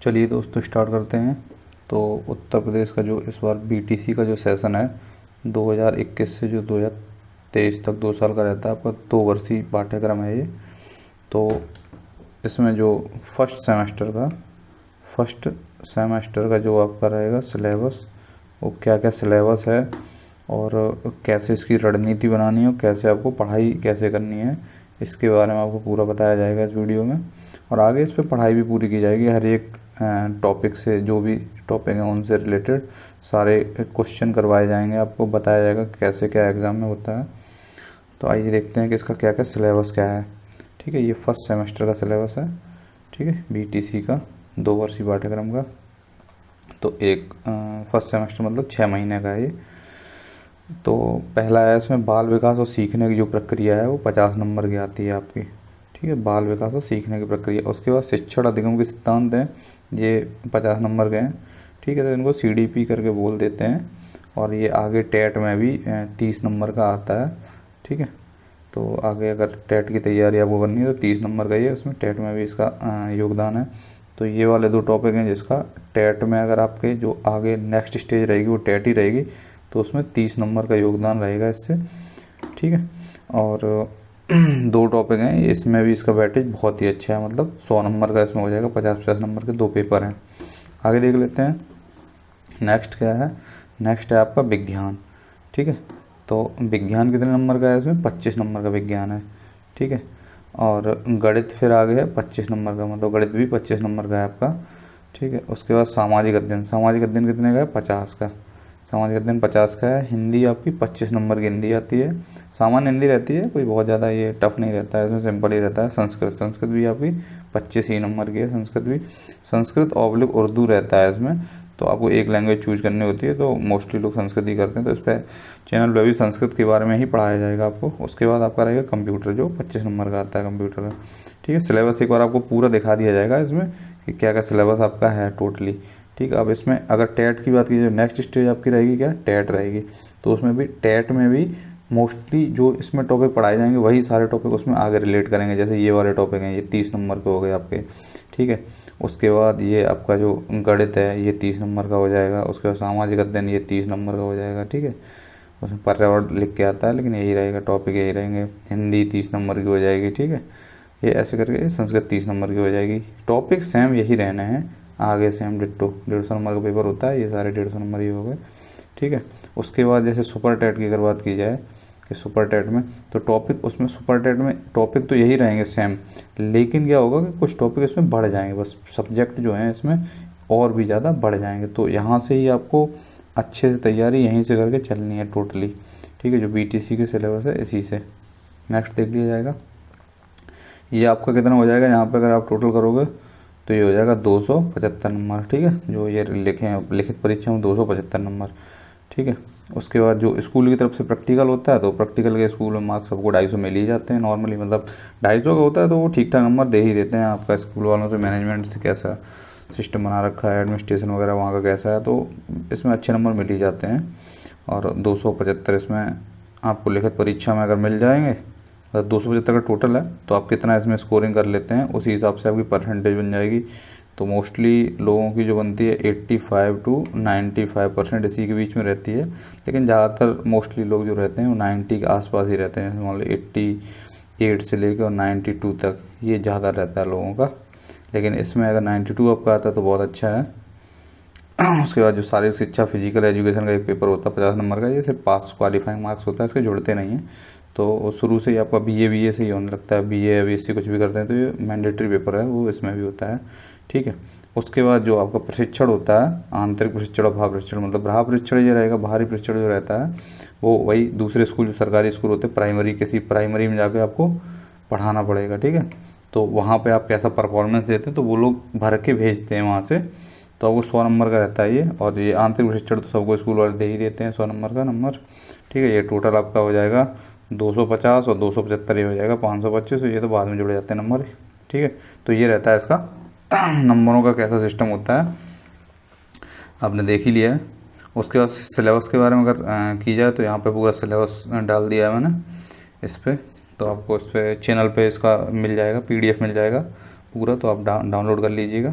चलिए दोस्तों स्टार्ट करते हैं। तो उत्तर प्रदेश का जो इस बार बीटीसी का जो सेशन है 2021 से जो 2023 तक 2 साल का रहता है, आपका 2 वर्षीय पाठ्यक्रम है ये। तो इसमें जो फर्स्ट सेमेस्टर का जो आपका रहेगा सिलेबस, वो क्या क्या सिलेबस है और कैसे इसकी रणनीति बनानी है और कैसे आपको पढ़ाई कैसे करनी है, इसके बारे में आपको पूरा बताया जाएगा इस वीडियो में। और आगे इस पर पढ़ाई भी पूरी की जाएगी, हर एक टॉपिक से, जो भी टॉपिक हैं उनसे रिलेटेड सारे क्वेश्चन करवाए जाएंगे, आपको बताया जाएगा कैसे क्या एग्ज़ाम में होता है। तो आइए देखते हैं कि इसका क्या क्या सिलेबस क्या है। ठीक है, ये फर्स्ट सेमेस्टर का सिलेबस है। ठीक है, बीटीसी का 2 वर्षीय पाठ्यक्रम का। तो एक फर्स्ट सेमेस्टर मतलब 6 महीने का है ये। तो पहला है इसमें बाल विकास और सीखने की जो प्रक्रिया है वो 50 नंबर की आती है आपकी। ठीक है, बाल विकास और सीखने की प्रक्रिया। उसके बाद शिक्षण अधिगम के सिद्धांत हैं, ये 50 नंबर के हैं। ठीक है, तो इनको सीडीपी करके बोल देते हैं। और ये आगे टेट में भी 30 नंबर का आता है। ठीक है, तो आगे अगर टेट की तैयारी आपको करनी है तो 30 नंबर का ये, उसमें टेट में भी इसका योगदान है। तो ये वाले 2 टॉपिक हैं जिसका टेट में, अगर आपके जो आगे नेक्स्ट स्टेज रहेगी वो टेट ही रहेगी, तो उसमें 30 नंबर का योगदान रहेगा इससे। ठीक है, और 2 टॉपिक हैं इसमें भी, इसका वेटेज बहुत ही अच्छा है, मतलब 100 नंबर का इसमें हो जाएगा। 50-50 नंबर के 2 पेपर हैं। आगे देख लेते हैं नेक्स्ट क्या है। नेक्स्ट है आपका विज्ञान। ठीक है, तो विज्ञान कितने नंबर का है इसमें? 25 नंबर का विज्ञान है। ठीक है, और गणित फिर आगे है 25 नंबर का, मतलब गणित भी 25 नंबर का है आपका। ठीक है, उसके बाद सामाजिक अध्ययन कितने का है? 50 का। सामाजिक अध्ययन 50 का है। हिंदी आपकी 25 नंबर की हिंदी आती है, सामान्य हिंदी रहती है, कोई बहुत ज़्यादा ये टफ नहीं रहता है, इसमें सिंपल ही रहता है। संस्कृत भी आपकी 25 ही नंबर की है। संस्कृत ऑब्लिक उर्दू रहता है इसमें, तो आपको एक लैंग्वेज चूज करनी होती है, तो मोस्टली लोग संस्कृत ही करते हैं। तो इस पर चैनल पर भी संस्कृत के बारे में ही पढ़ाया जाएगा आपको। उसके बाद आपका रहेगा कंप्यूटर, जो 25 नंबर का आता है कंप्यूटर का। ठीक है, सिलेबस एक बार आपको पूरा दिखा दिया जाएगा इसमें कि क्या क्या सिलेबस आपका है टोटली। ठीक है, अब इसमें अगर टेट की बात की जाए, नेक्स्ट स्टेज आपकी रहेगी क्या? टेट रहेगी। तो उसमें भी टेट में भी मोस्टली जो इसमें टॉपिक पढ़ाए जाएंगे वही सारे टॉपिक उसमें आगे रिलेट करेंगे। जैसे ये वाले टॉपिक हैं, ये 30 नंबर के हो गए आपके। ठीक है, उसके बाद ये आपका जो गणित है ये 30 नंबर का हो जाएगा। उसके बाद सामाजिक अध्ययन ये 30 नंबर का हो जाएगा। ठीक है, उसमें पर्यावरण लिख के आता है, लेकिन यही रहेगा, टॉपिक यही रहेंगे। हिंदी 30 नंबर की हो जाएगी। ठीक है, ये ऐसे करके संस्कृत 30 नंबर की हो जाएगी। टॉपिक सेम यही रहने हैं, आगे सेम डिट्टो। 150 नंबर का पेपर होता है, ये सारे 150 नंबर ही हो गए। ठीक है, उसके बाद जैसे सुपर टेट की अगर बात की जाए कि सुपर टेट में तो टॉपिक, उसमें सुपर टेट में टॉपिक तो यही रहेंगे सेम, लेकिन क्या होगा कि कुछ टॉपिक इसमें बढ़ जाएंगे, बस सब्जेक्ट जो हैं इसमें और भी ज़्यादा बढ़ जाएंगे। तो यहाँ से ही आपको अच्छे से तैयारी यहीं से करके चलनी है टोटली। ठीक है, जो बीटीसी की सिलेबस है इसी से। नेक्स्ट देख लिया जाएगा, ये आपका कितना हो जाएगा यहाँ पे अगर आप टोटल करोगे तो ये हो जाएगा 275 नंबर। ठीक है, जो ये लिखित परीक्षा में 275 नंबर। ठीक है, उसके बाद जो स्कूल की तरफ से प्रैक्टिकल होता है, तो प्रैक्टिकल के स्कूल में मार्क्स सबको 250 मिल ही जाते हैं नॉर्मली, मतलब 250 का होता है तो वो ठीक ठाक नंबर दे ही देते हैं। आपका स्कूल वालों से, मैनेजमेंट से कैसा सिस्टम बना रखा है, एडमिनिस्ट्रेशन वगैरह वहाँ का कैसा है, तो इसमें अच्छे नंबर मिल ही जाते हैं। और 275 इसमें आपको लिखित परीक्षा में अगर मिल जाएंगे, 275 का टोटल है, तो आप कितना इसमें स्कोरिंग कर लेते हैं उसी हिसाब से आपकी परसेंटेज बन जाएगी। तो मोस्टली लोगों की जो बनती है 85 to 95% इसी के बीच में रहती है, लेकिन ज़्यादातर मोस्टली लोग जो रहते हैं वो 90 के आसपास ही रहते हैं। मान लो 88 से लेकर और 92 तक ये ज़्यादा रहता है लोगों का, लेकिन इसमें अगर 92 आपका आता है तो बहुत अच्छा है। उसके बाद जो शारीरिक शिक्षा, फिजिकल एजुकेशन का एक पेपर होता है 50 नंबर का, ये सिर्फ पास क्वालिफाइंग मार्क्स होता है, इसके जुड़ते नहीं हैं। तो शुरू से ही आपका बीए से ही होने लगता है, बीए बीएससी कुछ भी करते हैं तो ये मैंडेटरी पेपर है, वो इसमें भी होता है। ठीक है, उसके बाद जो आपका प्रशिक्षण होता है, आंतरिक प्रशिक्षण और बाह्य प्रशिक्षण, मतलब बाह्य प्रशिक्षण ये रहेगा, बाहरी प्रशिक्षण जो रहता है वो वही दूसरे स्कूल, जो सरकारी स्कूल होते हैं, प्राइमरी, किसी प्राइमरी में जाकर आपको पढ़ाना पड़ेगा। ठीक है, तो वहाँ पे आप कैसा परफॉर्मेंस देते हैं तो वो लोग भर के भेजते हैं वहाँ से, तो आपको 100 नंबर का रहता है ये। और ये आंतरिक प्रशिक्षण तो सबको स्कूल वाले दे ही देते हैं 100 नंबर का नंबर। ठीक है, ये टोटल आपका हो जाएगा 250 और 275 ये हो जाएगा 525, ये तो बाद में जुड़ जाते हैं नंबर। ठीक है, तो ये रहता है इसका नंबरों का कैसा सिस्टम होता है, आपने देख ही लिया है। उसके बाद सिलेबस के बारे में अगर की जाए तो यहाँ पे पूरा सिलेबस डाल दिया है मैंने इस पर, तो आपको इस पर चैनल पे इसका मिल जाएगा, PDF मिल जाएगा पूरा, तो आप डाउनलोड कर लीजिएगा।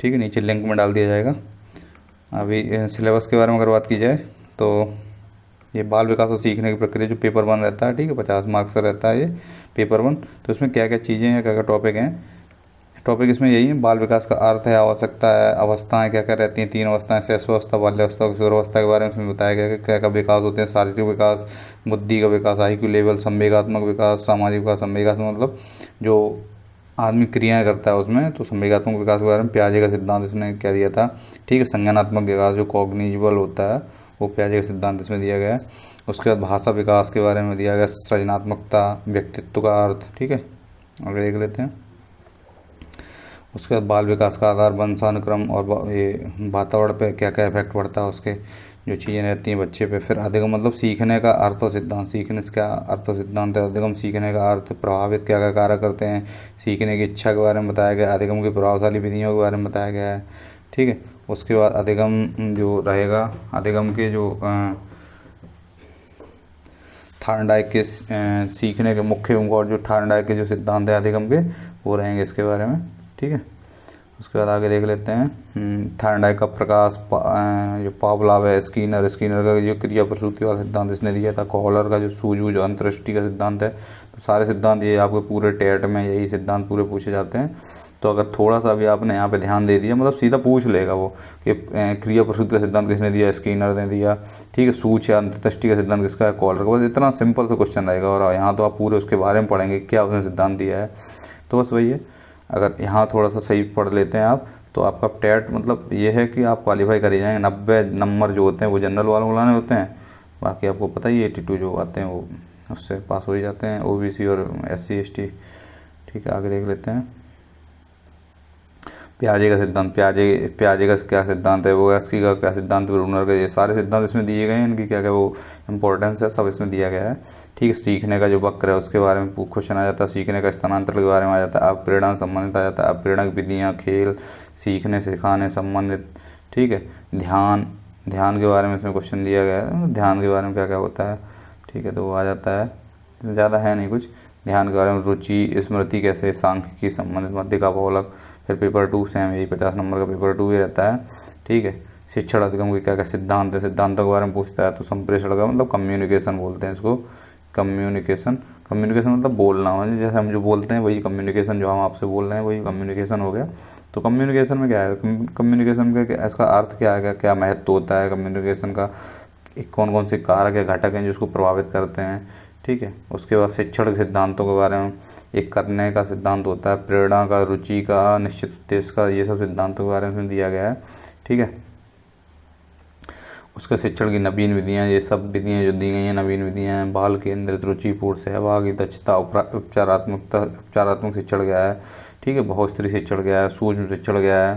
ठीक है, नीचे लिंक में डाल दिया जाएगा। अभी सिलेबस के बारे में अगर बात की जाए तो ये बाल विकास और सीखने की प्रक्रिया जो पेपर 1 रहता है, ठीक है, 50 मार्क्स का रहता है ये पेपर 1। तो इसमें क्या क्या चीज़ें हैं, क्या क्या टॉपिक हैं। टॉपिक इसमें यही है, बाल विकास का अर्थ है, आवश्यकता है, अवस्थाएं क्या क्या रहती हैं, 3 अवस्थाएं, शैशवावस्था, बाल्यावस्था, किशोरावस्था के बारे में इसमें बताया गया है कि क्या क्या विकास होते हैं। शारीरिक विकास, बुद्धि का विकास, IQ लेवल, संवेगात्मक विकास, सामाजिक विकास। संवेगात्मक मतलब जो आदमी क्रियाएं करता है उसमें, तो संवेगात्मक विकास के बारे में पियाजे का सिद्धांत इसने क्या दिया था, ठीक है। संज्ञानात्मक विकास जो कॉग्निजिबल होता है वो पियाजे का सिद्धांत इसमें दिया गया है। उसके बाद भाषा विकास के बारे में दिया गया, सृजनात्मकता, व्यक्तित्व का अर्थ, ठीक है, आगे देख लेते हैं। उसके बाद बाल विकास का आधार, वंशानुक्रम और ये वातावरण पे क्या क्या इफेक्ट पड़ता है, उसके जो चीज़ें रहती हैं बच्चे पे। फिर अधिगम मतलब सीखने का अर्थ और सिद्धांत, सीखने से क्या अर्थ और सिद्धांत है। अधिगम सीखने का अर्थ, प्रभावित क्या क्या कार्य करते हैं, सीखने की इच्छा के बारे में बताया गया। अधिगम की प्रभावशाली विधियों के बारे में बताया गया है, ठीक है। उसके बाद अधिगम जो रहेगा, अधिगम के जो थार्नडाइक के सीखने के मुख्य अंग और जो थार्नडाइक के जो सिद्धांत है अधिगम के, वो रहेंगे इसके बारे में, ठीक है। उसके बाद आगे देख लेते हैं थार्नडाइक का प्रकाश, जो पावलाव है, स्किनर का जो क्रिया प्रसूति वाला सिद्धांत इसने दिया था। कॉलर का जो सूझबूझ अंतर्दृष्टि का सिद्धांत है। तो सारे सिद्धांत ये आपके पूरे टेट में यही सिद्धांत पूरे पूछे जाते हैं। तो अगर थोड़ा सा भी आपने यहाँ पे ध्यान दे दिया, मतलब सीधा पूछ लेगा वो कि क्रिया प्रसूति का सिद्धांत किसने दिया, स्किनर ने दिया, ठीक है। सूझ या अंतर्दृष्टि का सिद्धांत किसका है, कॉलर का। बस इतना सिंपल सा क्वेश्चन रहेगा और यहाँ तो आप पूरे उसके बारे में पढ़ेंगे क्या उसने सिद्धांत दिया है। तो बस वही है, अगर यहाँ थोड़ा सा सही पढ़ लेते हैं आप तो आपका टेट मतलब ये है कि आप क्वालिफाई कर ही जाएंगे। 90 नंबर जो होते हैं वो जनरल वालों लाने होते हैं, बाकी आपको पता ही 82 जो आते हैं वो उससे पास हो ही जाते हैं, OBC और SC ST, ठीक है। आगे देख लेते हैं पियाजे का सिद्धांत। पियाजे का क्या सिद्धांत है, वो एस्की का क्या सिद्धांत, ब्रूनर का, ये सारे सिद्धांत इसमें दिए गए हैं। इनकी क्या क्या वो इंपॉर्टेंस है, सब इसमें दिया गया है, ठीक है। सीखने का जो वक्र है उसके बारे में क्वेश्चन आ जाता है। सीखने का स्थानांतरण के बारे में आ जाता है। अपप्रेरणा संबंधित आ जाता है। अपप्रेरणा की विधियाँ, खेल, सीखने सिखाने संबंधित, ठीक है। ध्यान के बारे में इसमें क्वेश्चन दिया गया है, ध्यान के बारे में क्या क्या होता है, ठीक है। तो वो आ जाता है, ज़्यादा है नहीं कुछ। ध्यान के बारे में रुचि, स्मृति कैसे, सांख्यिकी संबंधित, मध्य का बहुलक। फिर पेपर 2 सेम यही 50 नंबर का पेपर 2 ही रहता है, ठीक है। शिक्षण अधिगम के क्या क्या सिद्धांत है, सिद्धांतों के बारे में पूछता है। तो संप्रेषण का मतलब कम्युनिकेशन बोलते हैं इसको, कम्युनिकेशन मतलब बोलना, मतलब जैसे हम जो बोलते हैं वही कम्युनिकेशन, जो हम आपसे बोल रहे हैं वही कम्युनिकेशन हो गया। तो कम्युनिकेशन में क्या है, कम्युनिकेशन का इसका अर्थ क्या है, क्या महत्व होता है कम्युनिकेशन का, कौन कौन से कारक या घटक हैं जो उसको प्रभावित करते हैं, ठीक है। उसके बाद शिक्षण के सिद्धांतों के बारे में, एक करने का सिद्धांत होता है, प्रेरणा का, रुचि का, निश्चित उद्देश्य का, ये सब सिद्धांतों के बारे में दिया गया है, ठीक है। उसका शिक्षण की नवीन विधियाँ, ये सब विधियाँ जो दी गई हैं नवीन विधियाँ हैं। बाल केंद्रित, रुचिपूर्ण, सहभागी, दक्षता, उपचारात्मक शिक्षण गया है, ठीक है। बहुस्तरीय शिक्षण गया है, सूक्ष्म शिक्षण गया है,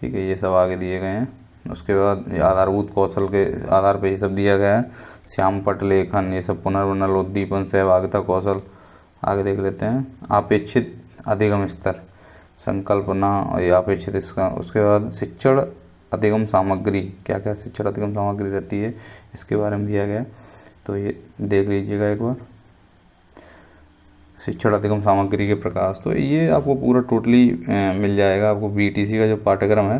ठीक है। ये सब आगे दिए गए हैं। उसके बाद आधारभूत कौशल के आधार पर ये सब दिया गया है। श्यामपट्ट लेखन, ये सब पुनर्वनल, उद्दीपन, सहभागिता कौशल। आगे देख लेते हैं अपेक्षित अधिगम स्तर, संकल्पना और ये अपेक्षित इसका। उसके बाद शिक्षण अधिगम सामग्री, क्या क्या शिक्षण अधिगम सामग्री रहती है इसके बारे में दिया गया है। तो ये देख लीजिएगा एक बार, शिक्षण अधिगम सामग्री के प्रकाश। तो ये आपको पूरा टोटली मिल जाएगा आपको BTC का जो पाठ्यक्रम है,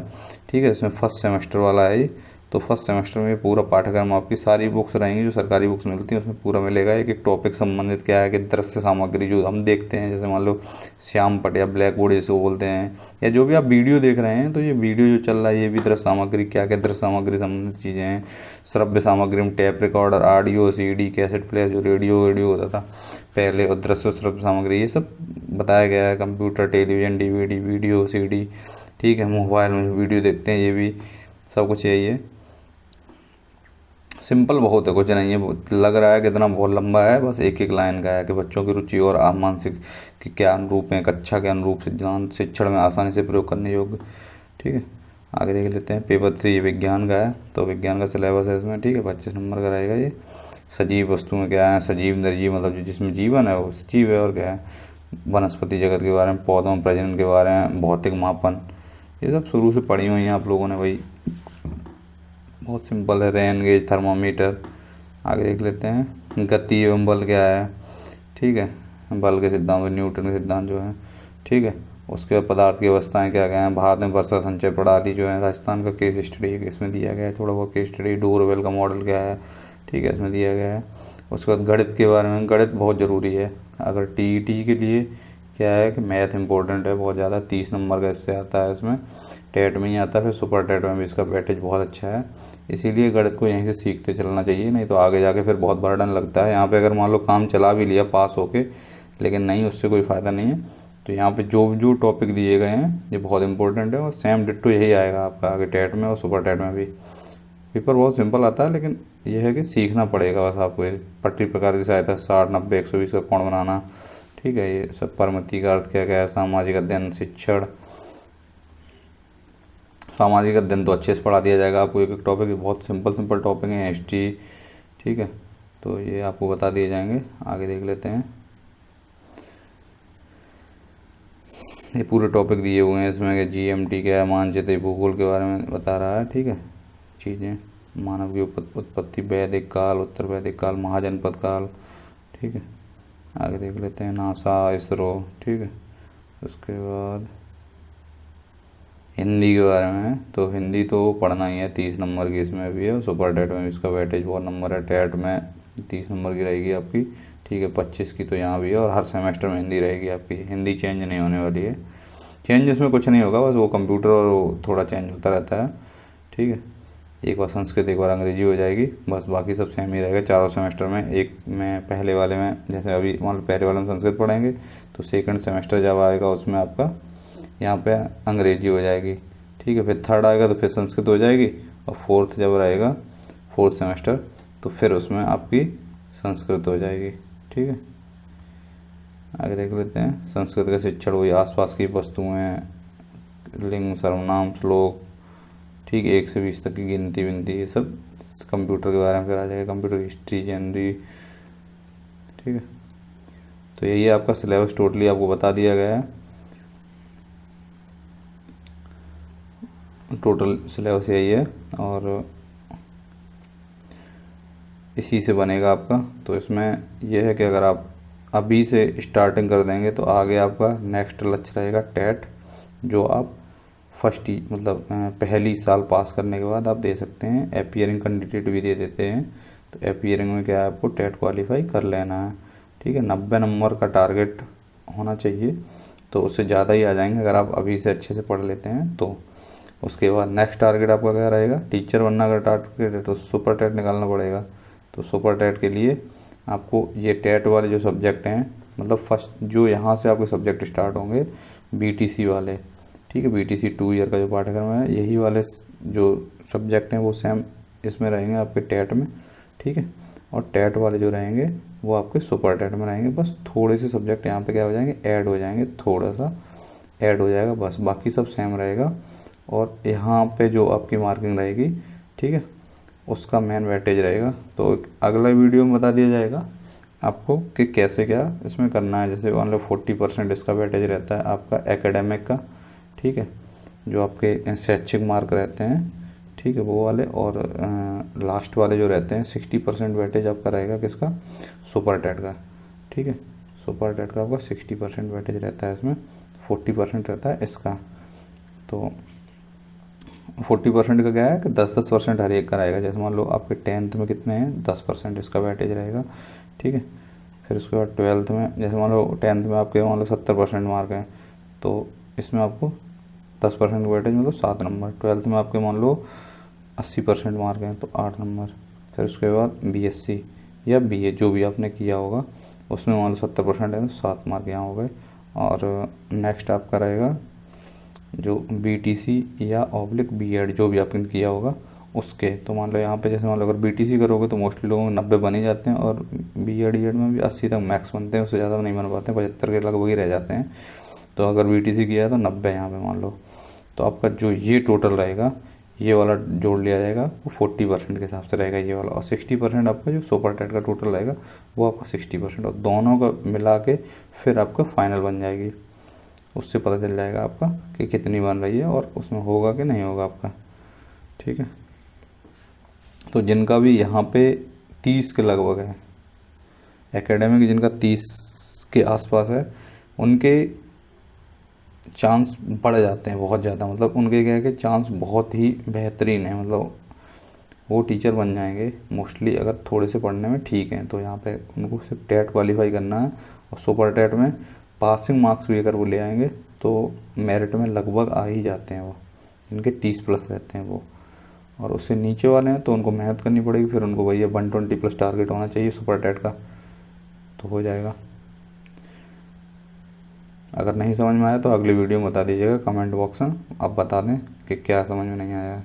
ठीक है। इसमें फर्स्ट सेमेस्टर वाला है ये। तो फर्स्ट सेमेस्टर में पूरा पाठ्यक्रम आपकी सारी बुक्स रहेंगी जो सरकारी बुक्स मिलती हैं उसमें पूरा मिलेगा। एक एक टॉपिक संबंधित क्या है कि दृश्य सामग्री जो हम देखते हैं, जैसे मान लो श्यामपट्ट या ब्लैक बोर्ड जिसे बोलते हैं, या जो भी आप वीडियो देख रहे हैं, तो ये वीडियो जो चल रहा है ये भी दृश्य सामग्री, क्या क्या दृश्य सामग्री संबंधित चीज़ें हैं। श्रव्य सामग्री में tape recorder, audio CD, cassette player, जो रेडियो होता था पहले, और दृश्य श्रव्य सामग्री, ये सब बताया गया है। Computer, television, DVD, video CD, ठीक है। मोबाइल में वीडियो देखते हैं, ये भी सब कुछ यही है। सिंपल बहुत है, कुछ नहीं है। लग रहा है कि इतना बहुत लंबा है, बस एक एक लाइन का है कि बच्चों की रुचि और मानसिक के क्या अनुरूप है, कक्षा के अनुरूप सिद्धांत शिक्षण में आसानी से प्रयोग करने योग्य, ठीक है। आगे देख लेते हैं पेपर 3 विज्ञान का है। तो विज्ञान का सिलेबस है इसमें, ठीक है। 25 नंबर का रहेगा ये। सजीव वस्तु में क्या है, सजीव निर्जीव मतलब जिसमें जीवन है वो सजीव है, और क्या है वनस्पति जगत के बारे में, पौधों प्रजनन के बारे में, भौतिक मापन, ये सब शुरू से पढ़ी हुई हैं आप लोगों ने भाई, बहुत सिंपल है। Rain gauge, thermometer. आगे देख लेते हैं गति एवं बल क्या है, ठीक है। बल के सिद्धांत, न्यूटन के सिद्धांत जो है, ठीक है। उसके बाद पदार्थ की अवस्थाएं क्या क्या हैं, भारत में वर्षा संचय प्रणाली जो है, राजस्थान का केस स्टडी इसमें दिया गया है, थोड़ा बहुत केस स्टडी, डोरवेल का मॉडल क्या है, ठीक है, इसमें दिया गया है। उसके बाद गणित के बारे में, गणित बहुत ज़रूरी है। अगर टीईटी के लिए क्या है कि मैथ इंपॉर्टेंट है बहुत ज़्यादा, 30 नंबर का इससे आता है, इसमें टेट में ही आता है, फिर सुपर टेट में भी इसका वेटेज बहुत अच्छा है। इसीलिए गणित को यहीं से सीखते चलना चाहिए, नहीं तो आगे जाके फिर बहुत बर्डन लगता है। यहाँ पे अगर मान लो काम चला भी लिया पास होके, लेकिन नहीं, उससे कोई फ़ायदा नहीं है। तो यहाँ पे जो जो टॉपिक दिए गए हैं ये बहुत इंपॉर्टेंट है, और सेम डिट्टो यही आएगा आपका आगे टेट में और सुपर टेट में भी। पेपर बहुत सिंपल आता है, लेकिन यह है कि सीखना पड़ेगा बस आपको। पट्टी प्रकार की सहायता, 60 90 120 का कोण बनाना, ठीक है, ये सब। परमति का अर्थ क्या क्या है, सामाजिक अध्ययन, शिक्षण। सामाजिक अध्ययन तो अच्छे से पढ़ा दिया जाएगा आपको, एक एक टॉपिक बहुत सिंपल टॉपिक है। हिस्ट्री, ठीक है, तो ये आपको बता दिए जाएंगे। आगे देख लेते हैं, ये पूरे टॉपिक दिए हुए हैं इसमें कि जीएमटी क्या है, मानचित्र भूगोल के बारे में बता रहा है, ठीक है, चीज़ें। मानव की उत्पत्ति, वैदिक काल, उत्तर वैदिक काल, महाजनपद काल, ठीक है। आगे देख लेते हैं, नासा, इसरो, ठीक है। उसके बाद हिंदी के बारे में, तो हिंदी तो पढ़ना ही है, 30 नंबर की इसमें भी है, और सुपर टेट में भी इसका वेटेज बहुत नंबर है। टेट में 30 नंबर की रहेगी आपकी, ठीक है, 25 की तो यहाँ भी है, और हर सेमेस्टर में हिंदी रहेगी आपकी। हिंदी चेंज नहीं होने वाली है, चेंज इसमें कुछ नहीं होगा, बस वो कंप्यूटर और वो थोड़ा चेंज होता रहता है, ठीक है। एक बार संस्कृत, एक बार अंग्रेजी हो जाएगी, बस बाकी सब सेम ही रहेगा चारों सेमेस्टर में। एक में पहले वाले में, जैसे अभी मान लो पहले वाले में संस्कृत पढ़ेंगे, तो सेकंड सेमेस्टर जब आएगा उसमें आपका यहाँ पे अंग्रेजी हो जाएगी, ठीक है। फिर थर्ड आएगा तो फिर संस्कृत हो जाएगी, और फोर्थ जब रहेगा, फोर्थ सेमेस्टर, तो फिर उसमें आपकी संस्कृत हो जाएगी, ठीक है। आगे देख लेते हैं, संस्कृत का शिक्षण हुई, आसपास की वस्तुएं, लिंग, सर्वनाम, श्लोक, ठीक है, 1 से 20 तक की गिनती विनती, ये सब कंप्यूटर के बारे में फिर आ जाएगा। कंप्यूटर हिस्ट्री, जनरली, ठीक है। तो यही है आपका सिलेबस, टोटली आपको बता दिया गया है। टोटल सिलेबस यही है, और इसी से बनेगा आपका। तो इसमें यह है कि अगर आप अभी से स्टार्टिंग कर देंगे तो आगे आपका नेक्स्ट लक्ष्य रहेगा टेट, जो आप फर्स्ट ही मतलब पहली साल पास करने के बाद आप दे सकते हैं। अपीयरिंग कैंडिडेट भी दे देते हैं, तो अपीयरिंग में क्या है, आपको टेट क्वालिफाई कर लेना है, ठीक है। 90 नंबर का टारगेट होना चाहिए, तो उससे ज़्यादा ही आ जाएंगे अगर आप अभी से अच्छे से पढ़ लेते हैं तो। उसके बाद नेक्स्ट टारगेट आपका क्या रहेगा, टीचर बनना अगर टारगेट है तो सुपर टेट निकालना पड़ेगा। तो सुपर टेट के लिए आपको ये टेट वाले जो सब्जेक्ट हैं, मतलब फर्स्ट जो यहाँ से आपके सब्जेक्ट स्टार्ट होंगे बीटीसी वाले, ठीक है, बीटीसी 2 ईयर का जो पाठ्यक्रम है, यही वाले जो सब्जेक्ट हैं वो सेम इसमें रहेंगे आपके टेट में, ठीक है। और टेट वाले जो रहेंगे वो आपके सुपर टेट में रहेंगे, बस थोड़े से सब्जेक्ट यहाँ पे क्या हो जाएंगे, ऐड हो जाएंगे, थोड़ा सा ऐड हो जाएगा, बस बाकी सब सेम रहेगा। और यहाँ पे जो आपकी मार्किंग रहेगी, ठीक है, उसका मेन वेटेज रहेगा। तो अगला वीडियो में बता दिया जाएगा आपको कि कैसे क्या इसमें करना है। जैसे मान लो 40% इसका वेटेज रहता है आपका एकेडमिक का, ठीक है, जो आपके शैक्षिक मार्क रहते हैं, ठीक है, वो वाले। और लास्ट वाले जो रहते हैं 60% वेटेज आपका रहेगा किसका, सुपर टेट का, ठीक है। सुपर टेट का आपका 60% वेटेज रहता है, इसमें 40% रहता है इसका। तो 40% का क्या है कि 10% हर एक का रहेगा। जैसे मान लो आपके 10th में कितने हैं, 10% इसका वेटेज रहेगा, ठीक है। फिर उसके बाद 12th में, जैसे मान लो 10th में आपके मान लो 70% मार्क हैं, तो इसमें आपको 10% वेटेज मतलब 7 नंबर। 12th में आपके मान लो 80% मार्क हैं तो 8 नंबर। फिर उसके बाद बीएससी या बीए जो भी आपने किया होगा उसमें मान लो 70% है तो 7 मार्क यहाँ हो गए। और नेक्स्ट आपका रहेगा जो बीटीसी या ऑब्लिक बीएड जो भी आपने किया होगा उसके। तो मान लो यहाँ पे जैसे मान लो अगर बीटीसी करोगे तो मोस्टली लोगों में 90 बन ही जाते हैं, और बीएड में भी 80 तक मैक्स बनते हैं, उससे ज़्यादा नहीं बन पाते, 75 के लगभग ही रह जाते हैं। तो अगर बीटीसी किया है तो 90 यहाँ पे मान लो, तो आपका जो ये टोटल रहेगा ये वाला जोड़ लिया जाएगा, वो 40% के हिसाब से रहेगा ये वाला। और 60% आपका जो सुपर टेट का टोटल रहेगा वो आपका 60%, और दोनों का मिला के फिर आपका फाइनल बन जाएगी। उससे पता चल जाएगा आपका कि कितनी बन रही है और उसमें होगा कि नहीं होगा आपका, ठीक है। तो जिनका भी यहाँ पे 30 के लगभग है एकेडमिक, जिनका 30 के आसपास है, उनके चांस बढ़ जाते हैं बहुत ज़्यादा, मतलब उनके क्या है कि चांस बहुत ही बेहतरीन है, मतलब वो टीचर बन जाएंगे मोस्टली अगर थोड़े से पढ़ने में ठीक हैं। तो यहाँ पे उनको सिर्फ टेट क्वालिफाई करना है, और सुपर टेट में पासिंग मार्क्स भी अगर वो ले आएंगे तो मेरिट में लगभग आ ही जाते हैं वो, जिनके 30+ रहते हैं वो। और उससे नीचे वाले हैं तो उनको मेहनत करनी पड़ेगी, फिर उनको भैया 120+ टारगेट होना चाहिए सुपर टेट का, तो हो जाएगा। अगर नहीं समझ में आया तो अगली वीडियो में बता दीजिएगा कमेंट बॉक्स में, आप बता दें कि क्या समझ में नहीं आया है।